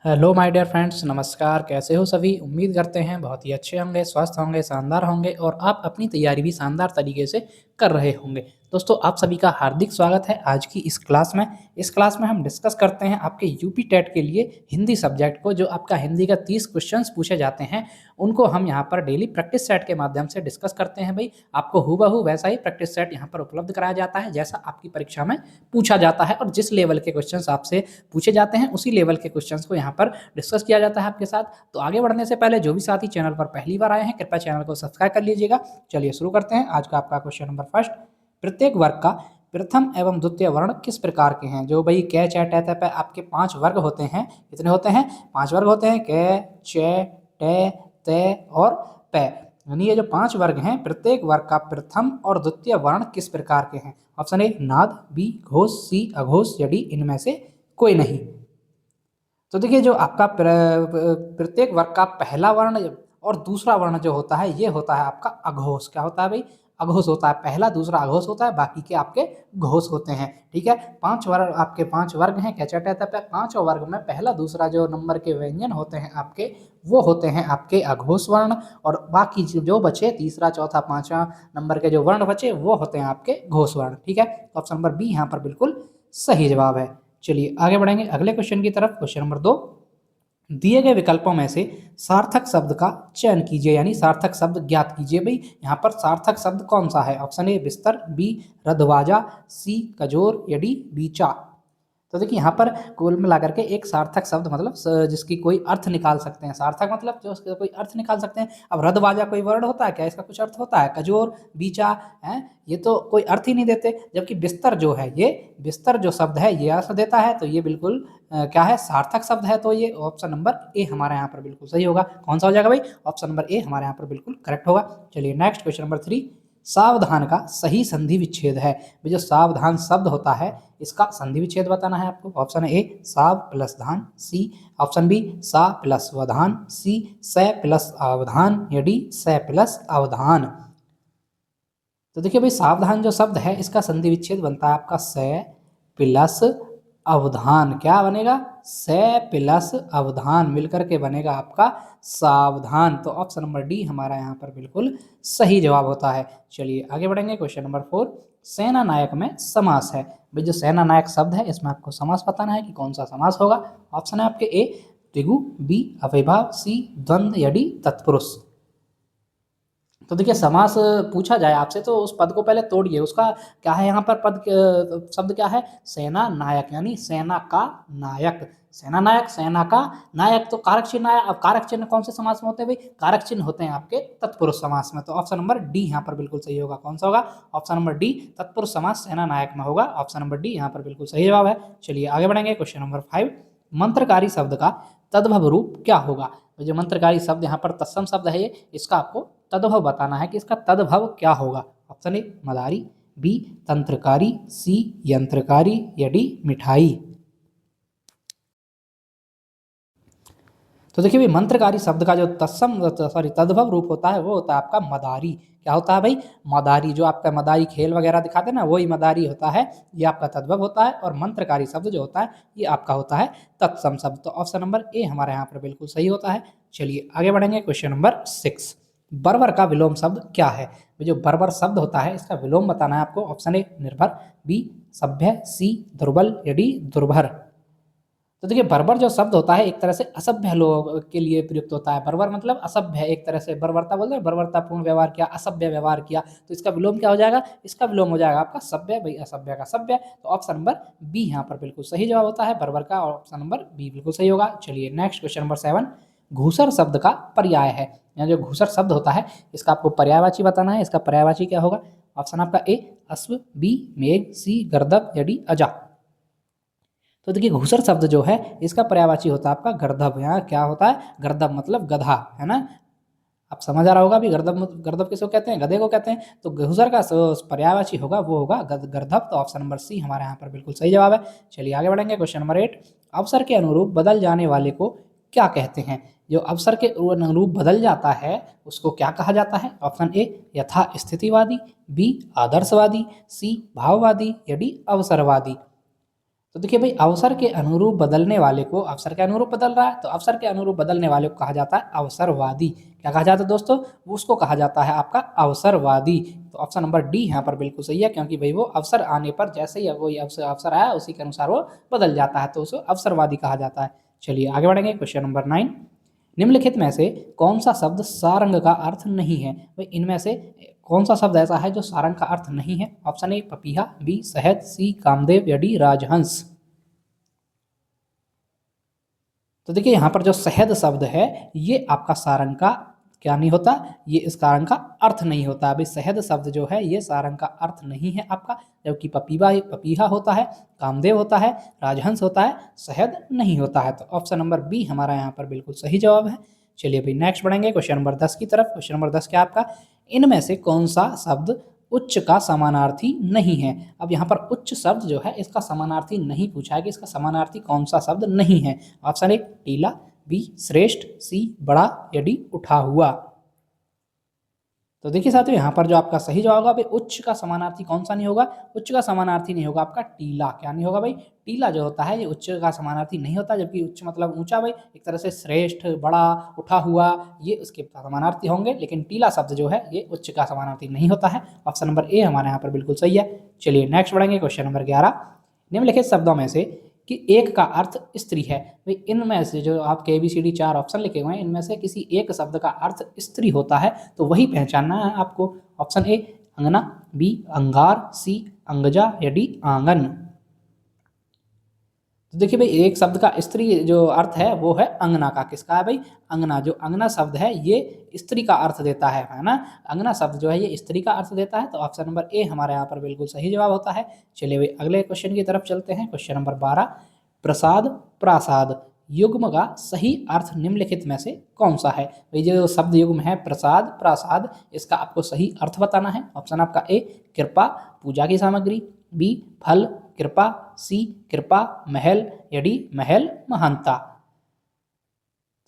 Hello my dear friends, नमस्कार। कैसे हो सभी? उम्मीद करते हैं बहुत ही अच्छे होंगे, स्वस्थ होंगे, शानदार होंगे और आप अपनी तैयारी भी शानदार तरीके से कर रहे होंगे। दोस्तों, आप सभी का हार्दिक स्वागत है आज की इस क्लास में। इस क्लास में हम डिस्कस करते हैं आपके यूपी टेट के लिए हिंदी सब्जेक्ट को। जो आपका हिंदी का 30 क्वेश्चंस पूछे जाते हैं उनको हम यहाँ पर डेली प्रैक्टिस सेट के माध्यम से डिस्कस करते हैं। भाई, आपको हूबहू वैसा ही प्रैक्टिस सेट यहाँ पर उपलब्ध कराया जाता है जैसा आपकी परीक्षा में पूछा जाता है, और जिस लेवल के क्वेश्चंस आपसे पूछे जाते हैं उसी लेवल के क्वेश्चंस को यहाँ पर डिस्कस किया जाता है आपके साथ। तो आगे बढ़ने से पहले जो भी साथी चैनल पर पहली बार आए हैं, कृपया चैनल को सब्सक्राइब कर लीजिएगा। चलिए शुरू करते हैं आज का आपका क्वेश्चन नंबर फर्स्ट। प्रत्येक वर्ग का प्रथम एवं द्वितीय वर्ण किस प्रकार के हैं? जो भाई कै च ट त प आपके 5 वर्ग होते हैं। कितने होते हैं? 5 वर्ग होते हैं। कै च ट त और प, यानी ये जो 5 वर्ग हैं, प्रत्येक वर्ग का प्रथम और द्वितीय वर्ण किस प्रकार के हैं? ऑप्शन ए नाद, बी घोष, सी अघोष, या डी इनमें से कोई नहीं। तो देखिए, जो आपका प्रत्येक वर्ग का पहला वर्ण और दूसरा वर्ण जो होता है ये होता है आपका अघोष। क्या होता है भाई? अघोष होता है। पहला दूसरा अघोष होता है, बाकी के आपके घोष होते हैं। ठीक है, 5 वर्ग आपके 5 वर्ग हैं। कैचा टैता पे 5 वर्ग में पहला दूसरा जो नंबर के व्यंजन होते हैं आपके, वो होते हैं आपके अघोष वर्ण, और बाकी जो बचे तीसरा चौथा पांचवा नंबर के जो वर्ण बचे वो होते हैं आपके घोष वर्ण। ठीक है, ऑप्शन नंबर बी यहाँ पर बिल्कुल सही जवाब है। चलिए आगे बढ़ेंगे अगले क्वेश्चन की तरफ। क्वेश्चन नंबर 2, दिए गए विकल्पों में से सार्थक शब्द का चयन कीजिए, यानी सार्थक शब्द ज्ञात कीजिए। भाई, यहाँ पर सार्थक शब्द कौन सा है? ऑप्शन ए बिस्तर, बी रधवाजा, सी कजोर, या डी बीचा। तो देखिए, यहाँ पर कुल मिलाकर के एक सार्थक शब्द मतलब जिसकी कोई अर्थ निकाल सकते हैं। सार्थक मतलब जो उसका कोई अर्थ निकाल सकते हैं। अब रदबाजा कोई वर्ड होता है क्या? इसका कुछ अर्थ होता है? कजोर, बीचा है, ये तो कोई अर्थ ही नहीं देते। जबकि बिस्तर जो है, ये बिस्तर जो शब्द है ये अर्थ देता है। तो ये बिल्कुल क्या है? सार्थक शब्द है। तो ये ऑप्शन नंबर ए हमारे यहाँ पर बिल्कुल सही होगा। कौन सा हो जाएगा भाई? ऑप्शन नंबर ए हमारे यहाँ पर बिल्कुल करेक्ट होगा। चलिए नेक्स्ट क्वेश्चन नंबर 3, सावधान का सही संधि विच्छेद है। जो सावधान शब्द होता है इसका संधि विच्छेद बताना है आपको। ऑप्शन ए साव प्लस धान, सी ऑप्शन बी सा प्लस वधान, सी स प्लस अवधान, या डी स प्लस अवधान। तो देखिए भाई, सावधान जो शब्द है इसका संधि विच्छेद बनता है आपका स प्लस अवधान। क्या बनेगा? स प्लस अवधान मिलकर के बनेगा आपका सावधान। तो ऑप्शन नंबर डी हमारा यहाँ पर बिल्कुल सही जवाब होता है। चलिए आगे बढ़ेंगे। क्वेश्चन नंबर 4, सेना नायक में समास है। भाई, जो सेना नायक शब्द है इसमें आपको समास बताना है कि कौन सा समास होगा। ऑप्शन है आपके ए द्विगु, बी अव्ययभाव, सी द्वंद्व, या डी तत्पुरुष। तो देखिए, समास पूछा जाए आपसे तो उस पद को पहले तोड़िए। उसका क्या है यहाँ पर? शब्द क्या है? सेना नायक, यानी सेना का नायक। सेना नायक, सेना का नायक, तो कारक चिन्ह आया। अब कारक चिन्ह कौन से समास में होते हैं भाई? कारक चिन्ह होते हैं आपके तत्पुरुष समास में। तो ऑप्शन नंबर डी यहाँ पर बिल्कुल सही होगा। कौन सा होगा? ऑप्शन नंबर डी तत्पुरुष समास सेना नायक में होगा। ऑप्शन नंबर डी यहाँ पर बिल्कुल सही जवाब है। चलिए आगे बढ़ेंगे। क्वेश्चन नंबर 5, मंत्रकारी शब्द का तद्भव रूप क्या होगा? जो मंत्रकारी शब्द यहाँ पर तत्सम शब्द है, ये इसका आपको तद्भव बताना है कि इसका तद्भव क्या होगा। ऑप्शन ए मदारी, बी तंत्रकारी, सी यंत्रकारी, या डी मिठाई। तो देखिए भाई, मंत्रकारी शब्द का जो तद्भव रूप होता है वो होता है आपका मदारी। क्या होता है भाई? मदारी। जो आपका मदारी खेल वगैरह दिखाते हैं ना, वही मदारी होता है। ये आपका तद्भव होता है। और मंत्रकारी शब्द जो होता है ये आपका होता है तत्सम शब्द। तो ऑप्शन नंबर ए हमारे यहाँ पर बिल्कुल सही होता है। चलिए आगे बढ़ेंगे। क्वेश्चन नंबर 6, बर्बर का विलोम शब्द क्या है? जो बर्बर शब्द होता है इसका विलोम बताना है आपको। ऑप्शन ए निर्भर, बी सभ्य, सी दुर्बल, या डी दुर्भर। तो देखिए, बर्बर जो शब्द होता है एक तरह से असभ्य लोगों के लिए प्रयुक्त होता है। बर्बर मतलब असभ्य, एक तरह से बर्बरता बोलते हैं, बर्बरतापूर्ण व्यवहार किया, असभ्य व्यवहार किया। तो इसका विलोम क्या हो जाएगा? इसका विलोम हो जाएगा आपका सभ्य। भाई, असभ्य का सभ्य। तो ऑप्शन नंबर बी यहाँ पर बिल्कुल सही जवाब होता है बर्बर का, और ऑप्शन नंबर बी बिल्कुल सही होगा। चलिए नेक्स्ट क्वेश्चन नंबर 7, घूसर शब्द का पर्याय है। यहाँ जो घूसर शब्द होता है इसका आपको पर्यायवाची बताना है। इसका पर्यायवाची क्या होगा? ऑप्शन आपका ए अश्व, बी मेघ, सी गर्दभ, या डी अजा। तो देखिए, घूसर शब्द जो है इसका पर्यायवाची होता है आपका गर्दभ। यहाँ क्या होता है? गर्दभ मतलब गधा, है ना? आप समझ आ रहा होगा अभी गर्दभ गर्दभ किसको कहते हैं? गधे को कहते हैं। तो घूसर का पर्यायवाची होगा वो होगा गर्दभ। तो ऑप्शन नंबर सी हमारे यहाँ पर बिल्कुल सही जवाब है। चलिए आगे बढ़ेंगे। क्वेश्चन नंबर 8, अवसर के अनुरूप बदल जाने वाले को क्या कहते हैं? जो अवसर के अनुरूप बदल जाता है उसको क्या कहा जाता है? ऑप्शन ए यथा स्थितिवादी, बी आदर्शवादी, सी भाववादी, या डी अवसरवादी। तो देखिए भाई, अवसर के अनुरूप बदलने वाले को, अवसर के अनुरूप बदल रहा है तो अवसर के अनुरूप बदलने वाले को कहा जाता है अवसरवादी। क्या कहा जाता है दोस्तों? उसको कहा जाता है आपका अवसरवादी। तो ऑप्शन नंबर डी यहाँ पर बिल्कुल सही है, क्योंकि भाई वो अवसर आने पर जैसे ही कोई अवसर आया उसी के अनुसार वो बदल जाता है, तो उसे अवसरवादी कहा जाता है। चलिए आगे बढ़ेंगे। क्वेश्चन नंबर 9, निम्नलिखित में से कौन सा शब्द सारंग का अर्थ नहीं है? भाई इनमें से कौन सा शब्द ऐसा है जो सारंग का अर्थ नहीं है? ऑप्शन ए पपीहा, बी शहद, सी कामदेव या डी राजहंस। तो देखिए यहाँ पर जो शहद शब्द है ये आपका सारंग का क्या नहीं होता, ये इस सारंग का अर्थ नहीं होता। अभी शहद शब्द जो है ये सारंग का अर्थ नहीं है आपका, जबकि पपीहा होता है, कामदेव होता है, राजहंस होता है, शहद नहीं होता है। तो ऑप्शन नंबर बी हमारा यहाँ पर बिल्कुल सही जवाब है। चलिए भाई नेक्स्ट बढ़ेंगे क्वेश्चन नंबर 10 की तरफ। क्वेश्चन नंबर 10 क्या आपका, इनमें से कौन सा शब्द उच्च का समानार्थी नहीं है? अब यहाँ पर उच्च शब्द जो है इसका समानार्थी नहीं पूछा है कि इसका समानार्थी कौन सा शब्द नहीं है। ऑप्शन ए टीला, बी श्रेष्ठ, सी बड़ा या डी उठा हुआ। तो देखिए साथियों यहाँ पर जो आपका सही जवाब होगा भाई, उच्च का समानार्थी कौन सा नहीं होगा? उच्च का समानार्थी नहीं होगा आपका टीला। क्या नहीं होगा भाई? टीला जो होता है ये उच्च का समानार्थी नहीं होता, जबकि उच्च मतलब ऊंचा भाई, एक तरह से श्रेष्ठ, बड़ा, उठा हुआ ये उसके समानार्थी होंगे, लेकिन टीला शब्द जो है ये उच्च का समानार्थी नहीं होता है। ऑप्शन नंबर ए हमारे यहाँ पर बिल्कुल सही है। चलिए नेक्स्ट बढ़ेंगे क्वेश्चन नंबर 11, निम्नलिखित शब्दों में से कि एक का अर्थ स्त्री है। भाई इनमें से जो आपके ABCD 4 ऑप्शन लिखे हुए हैं इनमें से किसी एक शब्द का अर्थ स्त्री होता है तो वही पहचानना है आपको। ऑप्शन ए अंगना, बी अंगार, सी अंगजा या डी आंगन। तो देखिए भाई एक शब्द का स्त्री जो अर्थ है वो है अंगना का। किसका है भाई? अंगना। जो अंगना शब्द है ये स्त्री का अर्थ देता है ना। अंगना शब्द जो है ये स्त्री का अर्थ देता है, तो ऑप्शन नंबर ए हमारे यहाँ पर बिल्कुल सही जवाब होता है। चलिए भाई अगले क्वेश्चन की तरफ चलते हैं। क्वेश्चन नंबर 12, प्रसाद प्रासाद युग्म का सही अर्थ निम्नलिखित में से कौन सा है? भाई जो शब्द युग्म है प्रसाद प्रासाद, इसका आपको सही अर्थ बताना है। ऑप्शन आपका ए कृपा पूजा की सामग्री, बी फल कृपा, सी कृपा महल या डी महल महानता।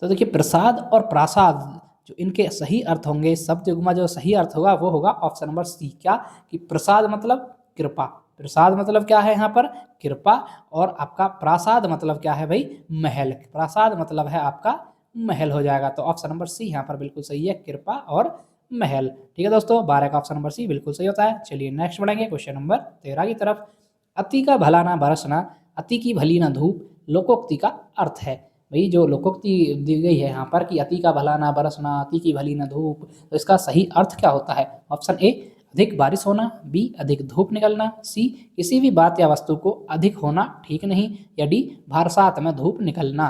तो देखिए प्रसाद और प्रासाद जो इनके सही अर्थ होंगे, शब्द युग्म जो सही अर्थ होगा वो होगा ऑप्शन नंबर सी। क्या कि प्रसाद मतलब कृपा, प्रसाद मतलब क्या है यहाँ पर? कृपा। और आपका प्रासाद मतलब क्या है भाई? महल। प्रासाद मतलब है आपका महल हो जाएगा। तो ऑप्शन नंबर सी यहाँ पर बिल्कुल सही है, कृपा और महल। ठीक है दोस्तों, 12 का ऑप्शन नंबर सी बिल्कुल सही होता है। चलिए नेक्स्ट बढ़ेंगे क्वेश्चन नंबर 13 की तरफ। अति का भला ना बरसना, अति की भली ना धूप लोकोक्ति का अर्थ है। भाई जो लोकोक्ति दी गई है यहाँ पर कि अति का भला ना बरसना, अति की भली ना धूप, तो इसका सही अर्थ क्या होता है? ऑप्शन ए अधिक बारिश होना, बी अधिक धूप निकलना, सी किसी भी बात या वस्तु को अधिक होना ठीक नहीं, या डी बरसात में धूप निकलना।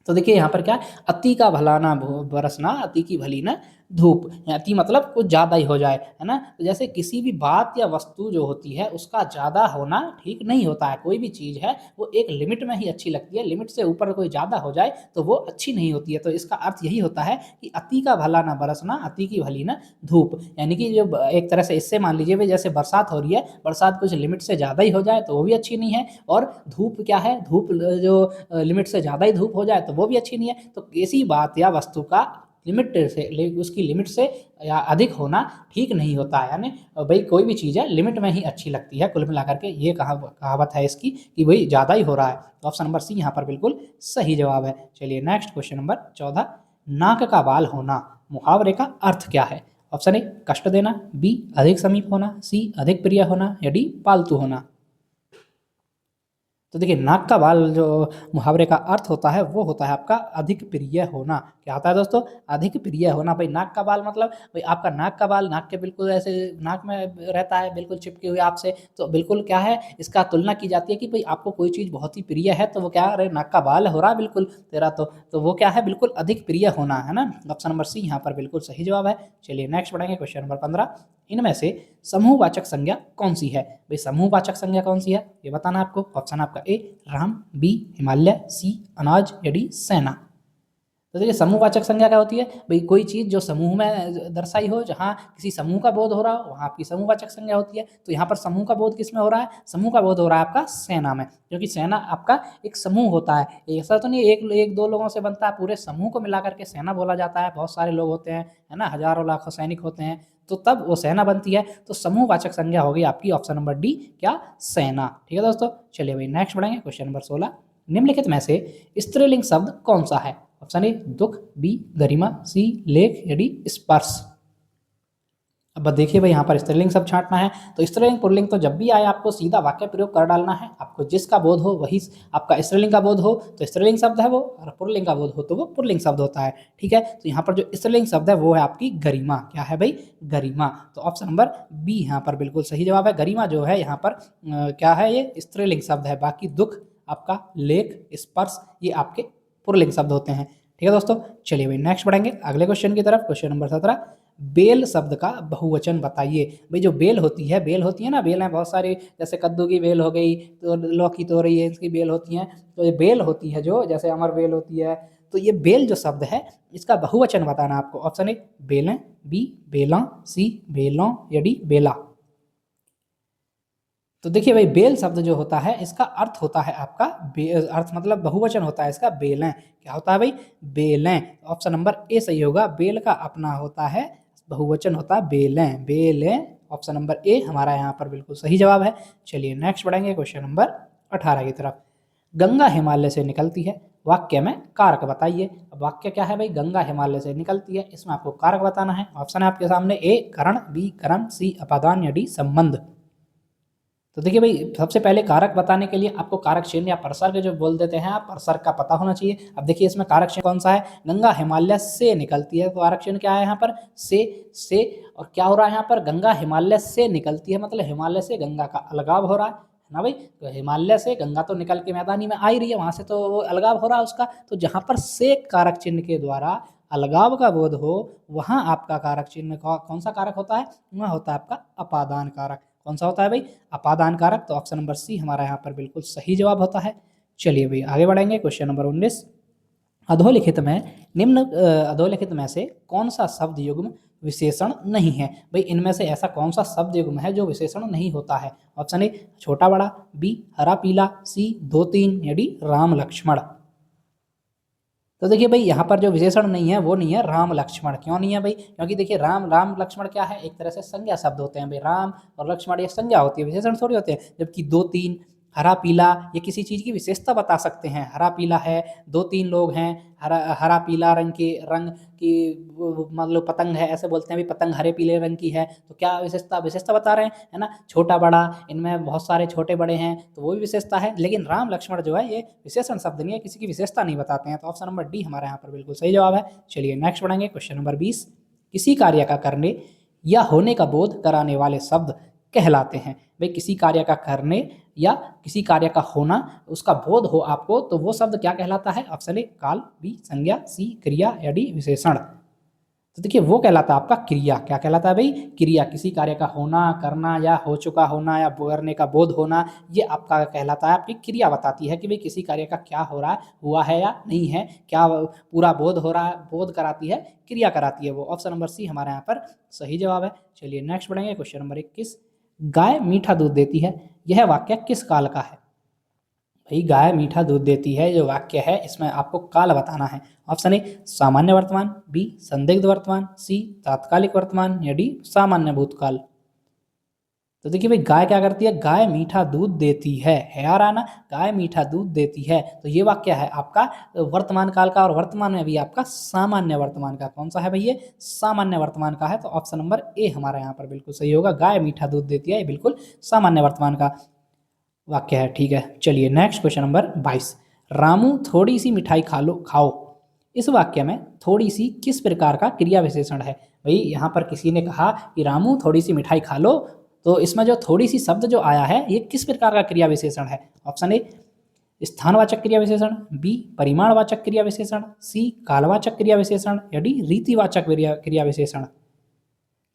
तो देखिए यहाँ पर क्या है, अति का भला ना बरसना, अति की भली ना धूप। अति मतलब कुछ ज़्यादा ही हो जाए, है ना। तो जैसे किसी भी बात या वस्तु जो होती है उसका ज़्यादा होना ठीक नहीं होता है। कोई भी चीज़ है वो एक लिमिट में ही अच्छी लगती है, लिमिट से ऊपर कोई ज़्यादा हो जाए तो वो अच्छी नहीं होती है। तो इसका अर्थ यही होता है कि अति का भला ना बरसना, अति की भली ना धूप। यानी कि जो एक तरह से इससे मान लीजिए भाई जैसे बरसात हो रही है, बरसात कुछ लिमिट से ज़्यादा ही हो जाए तो वो भी अच्छी नहीं है, और धूप क्या है, धूप जो लिमिट से ज़्यादा ही धूप हो जाए तो वो भी अच्छी नहीं है। तो किसी बात या वस्तु का लिमिट से उसकी लिमिट से या अधिक होना ठीक नहीं होता है। यानी भाई कोई भी चीज़ है लिमिट में ही अच्छी लगती है। कुल मिलाकर के ये कहावत है इसकी कि भाई ज़्यादा ही हो रहा है। तो ऑप्शन नंबर सी यहाँ पर बिल्कुल सही जवाब है। चलिए नेक्स्ट क्वेश्चन नंबर 14, नाक का बाल होना मुहावरे का अर्थ क्या है? ऑप्शन ए कष्ट देना, बी अधिक समीप होना, सी अधिक प्रिय होना या डी पालतू होना। तो देखिए नाक का बाल जो मुहावरे का अर्थ होता है वो होता है आपका अधिक प्रिय होना। क्या होता है दोस्तों? अधिक प्रिय होना। भाई नाक का बाल मतलब भाई आपका नाक का बाल नाक के बिल्कुल ऐसे नाक में रहता है, बिल्कुल चिपके हुए आपसे, तो बिल्कुल क्या है इसका तुलना की जाती है कि भाई आपको कोई चीज़ बहुत ही प्रिय है तो वो क्या, अरे नाक का बाल हो रहा है बिल्कुल तेरा, तो वो क्या है, बिल्कुल अधिक प्रिय होना, है ना। ऑप्शन नंबर सी यहाँ पर बिल्कुल सही जवाब है। चलिए नेक्स्ट बढ़ेंगे क्वेश्चन नंबर 15, इनमें से समूहवाचक संज्ञा कौन सी है? भाई समूहवाचक संज्ञा कौन सी है ये बताना आपको। ऑप्शन आपका ए राम, बी हिमालय, सी अनाज या डी सेना। तो देखिए समूहवाचक संज्ञा क्या होती है? भाई कोई चीज़ जो समूह में दर्शाई हो, जहाँ किसी समूह का बोध हो रहा हो वहाँ आपकी समूहवाचक संज्ञा होती है। तो यहाँ पर समूह का बोध किस में हो रहा है? समूह का बोध हो रहा है आपका सेना में, क्योंकि सेना आपका एक समूह होता है। ऐसा तो नहीं एक दो लोगों से बनता है, पूरे समूह को मिला करके सेना बोला जाता है। बहुत सारे लोग होते हैं, है ना, हजारों लाखों सैनिक होते हैं। तो तब वो सेना बनती है। तो समूहवाचक संज्ञा होगी आपकी ऑप्शन नंबर डी, क्या, सेना। ठीक है दोस्तों, चलिए भाई नेक्स्ट बढ़ेंगे। क्वेश्चन नंबर 16, निम्नलिखित में से स्त्रीलिंग शब्द कौन सा है? ऑप्शन ए दुख, बी गरिमा, सी लेख या डी स्पर्श। अब देखिए भाई यहाँ पर स्त्रीलिंग शब्द छांटना है, तो स्त्रीलिंग पुल्लिंग तो जब भी आए आपको सीधा वाक्य प्रयोग कर डालना है। आपको जिसका बोध हो वही, आपका स्त्रीलिंग का बोध हो तो स्त्रीलिंग शब्द है वो, और पुल्लिंग का बोध हो तो वो पुल्लिंग शब्द होता है। ठीक है, तो यहाँ पर जो स्त्रीलिंग शब्द है वो है आपकी गरिमा। क्या है भाई? गरिमा। तो ऑप्शन नंबर बी यहाँ पर बिल्कुल सही जवाब है। गरिमा जो है यहाँ पर क्या है, ये स्त्रीलिंग शब्द है। बाकी दुख, आपका लेख, स्पर्श ये आपके पुल्लिंग शब्द होते हैं। ठीक है दोस्तों, चलिए भाई नेक्स्ट बढ़ेंगे अगले क्वेश्चन की तरफ। क्वेश्चन नंबर 17, बेल शब्द का बहुवचन बताइए। भाई जो बेल होती है ना, बेल है बहुत सारी, जैसे कद्दू की बेल हो गई, तो लौकी तो रही है, इसकी बेल होती है। तो ये बेल होती है जो, जैसे अमर बेल होती है, तो ये बेल जो शब्द है इसका बहुवचन बताना आपको। ऑप्शन ए बेलें, बी बेला, सी बेलों या डी बेला। तो देखिए भाई बेल शब्द जो होता है इसका अर्थ होता है आपका अर्थ मतलब बहुवचन होता है इसका बेलें। क्या होता है भाई? बेलें। ऑप्शन नंबर ए सही होगा। बेल का अपना होता है, बहुवचन होता है बेलें, बेलें। ऑप्शन नंबर ए हमारा यहाँ पर बिल्कुल सही जवाब है। चलिए नेक्स्ट बढ़ेंगे क्वेश्चन नंबर 18 की तरफ। गंगा हिमालय से निकलती है, वाक्य में कारक बताइए। अब वाक्य क्या है भाई? गंगा हिमालय से निकलती है, इसमें आपको कारक बताना है। ऑप्शन है आपके सामने, ए करण, बी करण, सी अपादान या डी संबंध। तो देखिए भाई सबसे पहले कारक बताने के लिए आपको कारक चिन्ह या परसर्ग जो बोल देते हैं आप, परसर्ग का पता होना चाहिए। अब देखिए इसमें कारक चिन्ह कौन सा है? गंगा हिमालय से निकलती है, तो कारक चिन्ह क्या है यहाँ पर? से। और क्या हो रहा है यहाँ पर? गंगा हिमालय से निकलती है, मतलब हिमालय से गंगा का अलगाव हो रहा है ना भाई। तो हिमालय से गंगा तो निकल के मैदानी में आ ही रही है, वहां से तो वो अलगाव हो रहा है उसका। तो जहाँ पर से कारक चिन्ह के द्वारा अलगाव का बोध हो, वहां आपका कारक चिन्ह कौन सा कारक होता है? वह होता है आपका अपादान कारक। कौन सा होता है भाई? अपादान कारक। तो ऑप्शन नंबर सी हमारा यहाँ पर बिल्कुल सही जवाब होता है। चलिए भाई आगे बढ़ेंगे। क्वेश्चन नंबर 19, अधोलिखित में से कौन सा शब्द युग्म विशेषण नहीं है? भाई इनमें से ऐसा कौन सा शब्द युग्म है जो विशेषण नहीं होता है? ऑप्शन ए छोटा बड़ा, बी हरा पीला, सी दो तीन या डी राम लक्ष्मण। तो देखिए भाई यहाँ पर जो विशेषण नहीं है वो नहीं है राम लक्ष्मण। क्यों नहीं है भाई? क्योंकि देखिए राम लक्ष्मण क्या है? एक तरह से संज्ञा शब्द होते हैं भाई। राम और लक्ष्मण ये संज्ञा होती है, विशेषण थोड़ी होते हैं। जबकि दो तीन, हरा पीला ये किसी चीज की विशेषता बता सकते हैं। हरा पीला है, दो तीन लोग हैं, हरा पीला रंग की मतलब पतंग है, ऐसे बोलते हैं भी पतंग हरे पीले रंग की है। तो क्या विशेषता बता रहे हैं, है ना। छोटा बड़ा, इनमें बहुत सारे छोटे बड़े हैं, तो वो भी विशेषता है। लेकिन राम लक्ष्मण जो है ये विशेषण शब्द नहीं है, किसी की विशेषता नहीं बताते हैं। तो ऑप्शन नंबर डी हमारे यहाँ पर बिल्कुल सही जवाब है। चलिए नेक्स्ट बढ़ेंगे। क्वेश्चन नंबर 20, किसी कार्य का करने या होने का बोध कराने वाले शब्द कहलाते हैं। भाई किसी कार्य का करने या किसी कार्य का होना, उसका बोध हो आपको, तो वो शब्द क्या कहलाता है? ऑप्शन ए काल, बी संज्ञा, सी क्रिया या डी विशेषण। तो देखिए वो कहलाता है आपका क्रिया। क्या कहलाता है भाई? क्रिया। किसी कार्य का होना, करना या हो चुका होना या करने का बोध होना, ये आपका कहलाता है, आपकी क्रिया बताती है कि भाई किसी कार्य का क्या हो रहा है, हुआ है या नहीं है, क्या पूरा बोध हो रहा है, बोध कराती है, क्रिया कराती है वो। ऑप्शन नंबर सी हमारे यहाँ पर सही जवाब है। चलिए नेक्स्ट बढ़ेंगे। क्वेश्चन नंबर 21, गाय मीठा दूध देती है, यह वाक्य किस काल का है? भाई गाय मीठा दूध देती है जो वाक्य है, इसमें आपको काल बताना है। ऑप्शन ए सामान्य वर्तमान, बी संदिग्ध वर्तमान, सी तात्कालिक वर्तमान या डी सामान्य भूतकाल। तो देखिए भाई गाय क्या करती है? गाय मीठा दूध देती है यार आना, गाय मीठा दूध देती है। तो ये वाक्य है आपका वर्तमान काल का, और वर्तमान में भी आपका सामान्य वर्तमान का। कौन सा है भाई? ये सामान्य वर्तमान का है। तो ऑप्शन नंबर ए हमारा यहाँ पर बिल्कुल सही होगा। गाय मीठा दूध देती है, ये बिल्कुल सामान्य वर्तमान का वाक्य है। ठीक है, चलिए नेक्स्ट क्वेश्चन नंबर 22, रामू थोड़ी सी मिठाई खाओ, इस वाक्य में थोड़ी सी किस प्रकार का क्रिया विशेषण है? भाई यहाँ पर किसी ने कहा कि रामू थोड़ी सी मिठाई खा लो, तो इसमें जो थोड़ी सी शब्द जो आया है ये किस प्रकार का क्रिया विशेषण है? ऑप्शन ए स्थानवाचक क्रिया विशेषण, बी परिमाणवाचक क्रिया विशेषण, सी कालवाचक क्रिया विशेषण या डी रीतिवाचक क्रिया विशेषण।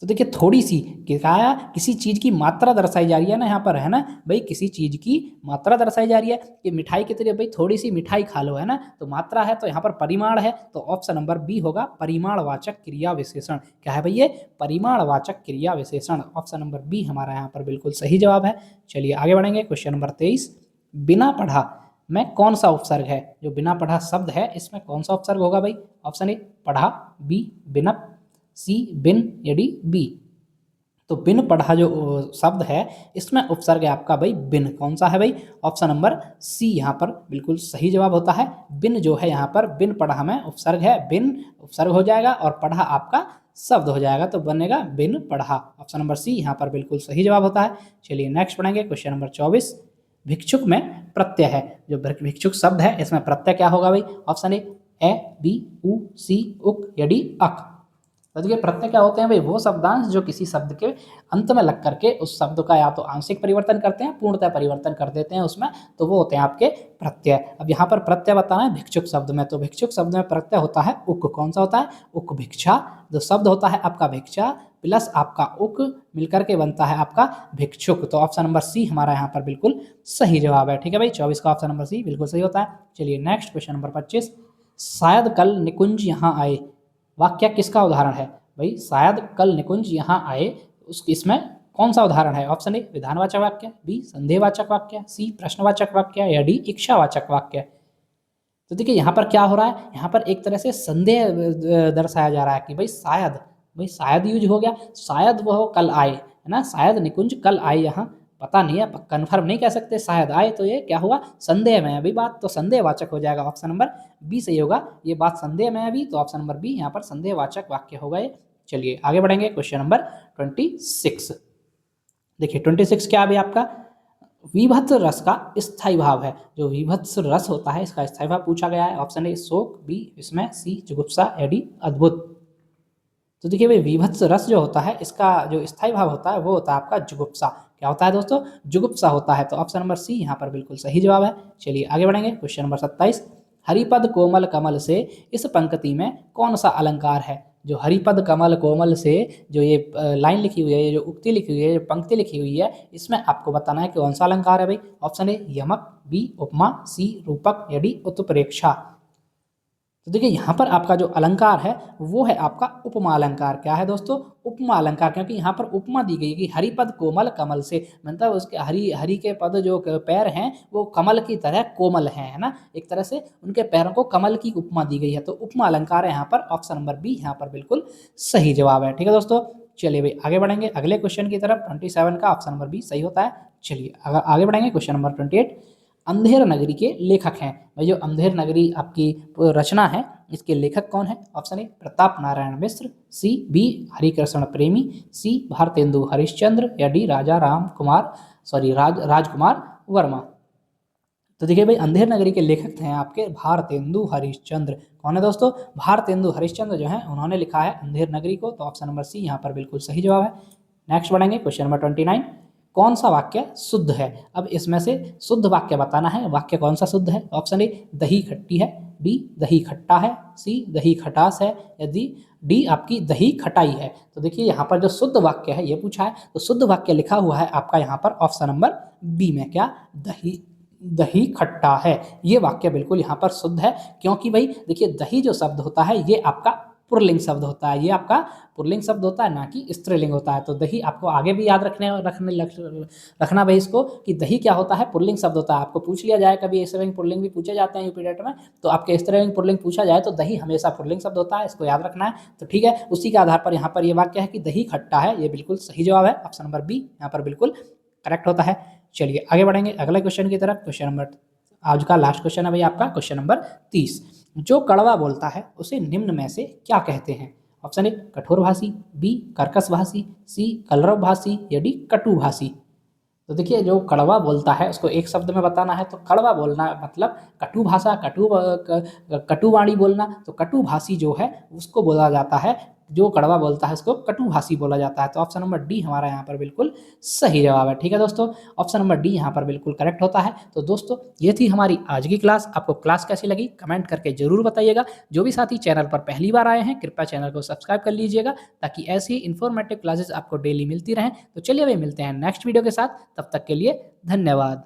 तो देखिए थोड़ी सी क्या, किसी चीज की मात्रा दर्शाई जा रही है ना यहाँ पर, है ना भाई। किसी चीज की मात्रा दर्शाई जा रही है कि मिठाई की तरह भाई थोड़ी सी मिठाई खा लो, है ना। तो मात्रा है, तो यहाँ पर परिमाण है, तो ऑप्शन नंबर बी होगा परिमाणवाचक क्रिया विशेषण। क्या है भाई? ये परिमाणवाचक क्रिया विशेषण। ऑप्शन नंबर बी हमारा यहाँ पर बिल्कुल सही जवाब है। चलिए आगे बढ़ेंगे। क्वेश्चन नंबर 23, बिना पढ़ा में कौन सा उपसर्ग है? जो बिना पढ़ा शब्द है इसमें कौन सा उपसर्ग होगा भाई? ऑप्शन ए पढ़ा, बी बिनप, सी बिन या डी बी। तो बिन पढ़ा जो शब्द है इसमें उपसर्ग है आपका भाई बिन। कौन सा है भाई? ऑप्शन नंबर सी यहाँ पर बिल्कुल सही जवाब होता है। बिन जो है यहाँ पर बिन पढ़ा में उपसर्ग है, बिन उपसर्ग हो जाएगा और पढ़ा आपका शब्द हो जाएगा, तो बनेगा बिन पढ़ा। ऑप्शन नंबर सी यहाँ पर बिल्कुल सही जवाब होता है। चलिए नेक्स्ट पढ़ेंगे क्वेश्चन नंबर 24। भिक्षुक में प्रत्यय है, जो भिक्षुक शब्द है इसमें प्रत्यय क्या होगा भाई? ऑप्शन ए बी उ सी उक या डी अक। तो देखिए प्रत्यय क्या होते हैं भाई? वो शब्दांश जो किसी शब्द के अंत में लग करके उस शब्द का या तो आंशिक परिवर्तन करते हैं, पूर्णतः परिवर्तन कर देते हैं उसमें, तो वो होते हैं आपके प्रत्यय। अब यहाँ पर प्रत्यय बताना है भिक्षुक शब्द में, तो भिक्षुक शब्द में प्रत्यय होता है उक। कौन सा होता है? उक भिक्षा। जो शब्द होता है आपका भिक्षा प्लस आपका उक मिलकर के बनता है आपका भिक्षुक। तो ऑप्शन नंबर सी हमारा यहाँ पर बिल्कुल सही जवाब है। ठीक है भाई, 24 का ऑप्शन नंबर सी बिल्कुल सही होता है। चलिए नेक्स्ट क्वेश्चन नंबर 25। शायद कल निकुंज यहाँ आए, वाक्य किसका उदाहरण है? भाई शायद कल निकुंज यहाँ आए, उस इसमें कौन सा उदाहरण है? ऑप्शन ए विधानवाचक वाक्य, बी संदेहवाचक वाक्य, सी प्रश्नवाचक वाक्य या डी इच्छावाचक वाक्य। तो देखिए यहाँ पर क्या हो रहा है, यहाँ पर एक तरह से संदेह दर्शाया जा रहा है कि भाई शायद यूज हो गया, शायद वह कल आए, है ना, शायद निकुंज कल आए यहाँ, पता नहीं है, कन्फर्म नहीं कह सकते, शायद आए, तो ये क्या हुआ? संदेह में अभी बात, तो संदेहवाचक हो जाएगा। ऑप्शन नंबर बी सही होगा, ये बात संदेह में अभी, तो ऑप्शन नंबर बी यहाँ पर संदेहवाचक वाक्य होगा ये। चलिए आगे बढ़ेंगे क्वेश्चन नंबर 26। देखिए 26 क्या है आपका? विभत्स रस का स्थायी भाव है। जो विभत्स रस होता है इसका स्थायी भाव पूछा गया है। ऑप्शन ए शोक, बी इसमें, सी जुगुप्सा या डी अद्भुत। तो देखिए भाई विभत्स रस जो होता है इसका जो स्थायी भाव होता है वो होता है आपका जुगुप्सा। क्या होता है दोस्तों? जुगुप्सा होता है। तो ऑप्शन नंबर सी यहाँ पर बिल्कुल सही जवाब है। चलिए आगे बढ़ेंगे क्वेश्चन नंबर 27। हरिपद कोमल कमल से इस पंक्ति में कौन सा अलंकार है? जो हरिपद कमल कोमल से जो ये लाइन लिखी हुई है, ये जो उक्ति लिखी हुई है, जो पंक्ति लिखी हुई है, इसमें आपको बताना है कि कौन सा अलंकार है भाई? ऑप्शन ए यमक, बी उपमा, सी रूपक या डी उत्प्रेक्षा। तो देखिए यहाँ पर आपका जो अलंकार है वो है आपका उपमा अलंकार। क्या है दोस्तों? उपमा अलंकार, क्योंकि यहाँ पर उपमा दी गई कि हरिपद कोमल कमल से, मतलब उसके हरि के पद जो पैर हैं वो कमल की तरह कोमल हैं, है ना, एक तरह से उनके पैरों को कमल की उपमा दी गई है। तो उपमा अलंकार है यहाँ पर, ऑप्शन नंबर बी यहाँ पर बिल्कुल सही जवाब है। ठीक है दोस्तों, चलिए भाई आगे बढ़ेंगे अगले क्वेश्चन की तरफ। 27 का ऑप्शन नंबर बी सही होता है। चलिए अगर आगे बढ़ेंगे क्वेश्चन नंबर 28। अंधेर नगरी के लेखक हैं भाई। जो अंधेर नगरी आपकी रचना है इसके लेखक कौन है? Option A Pratap Narayan Mishra, C B Harikrishna Premi, C Bharatendu Harishchandra या डी राजकुमार वर्मा। तो देखिए भाई अंधेर नगरी के लेखक हैं आपके भारतेंदु हरिश्चंद्र। कौन है दोस्तों? भारतेंदु हरिश्चंद्र जो है उन्होंने लिखा है अंधेर नगरी को। तो ऑप्शन नंबर सी यहाँ पर बिल्कुल सही जवाब है। नेक्स्ट बढ़ेंगे क्वेश्चन नंबर 29। कौन सा वाक्य शुद्ध है? अब इसमें से शुद्ध वाक्य बताना है। वाक्य कौन सा शुद्ध है? ऑप्शन ए दही खट्टी है, बी दही खट्टा है, सी दही खटास है या डी आपकी दही खटाई है। तो देखिए यहाँ पर जो शुद्ध वाक्य है ये पूछा है, तो शुद्ध वाक्य लिखा हुआ है आपका यहाँ पर ऑप्शन नंबर बी में, क्या दही खट्टा है। ये वाक्य बिल्कुल यहाँ पर शुद्ध है, क्योंकि भाई देखिए दही जो शब्द होता है ये आपका पुल्लिंग शब्द होता है, ये आपका पुल्लिंग शब्द होता है, ना कि स्त्रीलिंग होता है। तो दही आपको आगे भी याद रखना भाई इसको, कि दही क्या होता है? पुल्लिंग शब्द होता है। आपको पूछ लिया जाए कभी स्त्रीलिंग पुल्लिंग भी पूछे जाते हैं यूपी डेट में, तो आपके स्त्रीलिंग पुल्लिंग पूछा जाए तो दही हमेशा पुल्लिंग शब्द होता है, इसको याद रखना है। तो ठीक है, उसी के आधार पर यहाँ पर ये वाक्य है कि दही खट्टा है, ये बिल्कुल सही जवाब है। ऑप्शन नंबर बी यहाँ पर बिल्कुल करेक्ट होता है। चलिए आगे बढ़ेंगे अगले क्वेश्चन की तरफ। क्वेश्चन नंबर आज का लास्ट क्वेश्चन है भाई आपका क्वेश्चन नंबर 30। जो कड़वा बोलता है उसे निम्न में से क्या कहते हैं? ऑप्शन ए कठोरभाषी, बी कर्कशभाषी, सी कलरवभाषी या डी कटुभाषी। तो देखिए जो कड़वा बोलता है उसको एक शब्द में बताना है, तो कड़वा बोलना मतलब कटु भाषा, कटुवाणी बोलना। तो कटुभाषी जो है उसको बोला जाता है, जो कड़वा बोलता है उसको कटुभाषी बोला जाता है। तो ऑप्शन नंबर डी हमारा यहाँ पर बिल्कुल सही जवाब है। ठीक है दोस्तों, ऑप्शन नंबर डी यहाँ पर बिल्कुल करेक्ट होता है। तो दोस्तों ये थी हमारी आज की क्लास। आपको क्लास कैसी लगी कमेंट करके जरूर बताइएगा। जो भी साथी चैनल पर पहली बार आए हैं कृपया चैनल को सब्सक्राइब कर लीजिएगा, ताकि ऐसी इन्फॉर्मेटिव क्लासेस आपको डेली मिलती रहें। तो चलिए भाई मिलते हैं नेक्स्ट वीडियो के साथ, तब तक के लिए धन्यवाद।